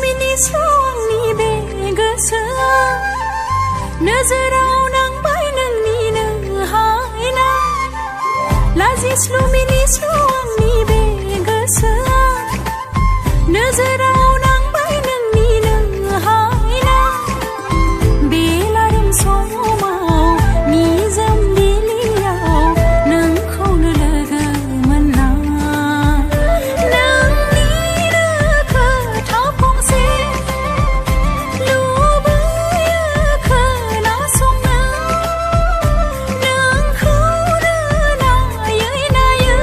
मिनिस्लु आंनि बे गोसोआ नोजोराव नांबाय नोंनिनो हायना लाजिस्लु मिनिस्लु आंनि बे गोसोआ नोजोराव नांबाय नोंनिनो हायना बेलारोम समाव निजोम बिलियाव नोंखौनो लोगो मोनना नोंनिनो खोथा फंसे लुबैयो खोनासंनो नोंखौनो नायै नायै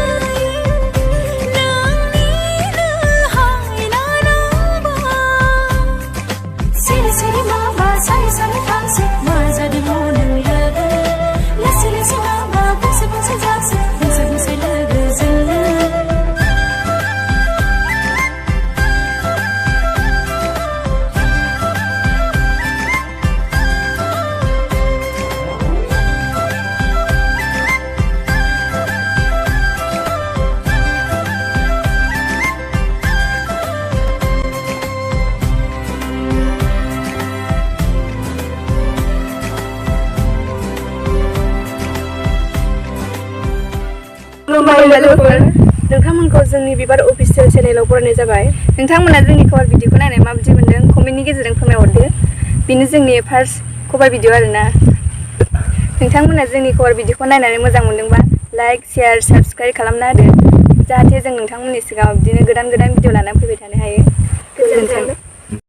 नोंनिनो हायना नांबाय सिरि सिरि माबा सारि सारि थांसै मा जादों नों लोगो लासै लासै माबा बुंसे बुंसे जासै बुंसे बुंसे लोगोजोंनो खुलुमबाय लोगोफोर नोंथांमोनखौ जोंनि बिबार अफिसियेल चेनेलाव बरायनाय जाबाय नोंथांमोना जोंनि कभार भिडिअखौ नायनानै माबायदि मोनदों कमेन्टनि गेजेरजों फोरमायहरदो बेनो जोंनि फार्स्ट कभार भिडिअ आरोना नोंथांमोना जोंनि कभार भिडिअखौ नायनानै मोजां मोनदोंबा लाइक शेयार साबस्क्राइब खालामना होदो जाहाथे जों नोंथांमोननि सिगाङाव बिदिनो गोदान भिडिअ लानानै फैबाय थानो हायो गोजोन्थों।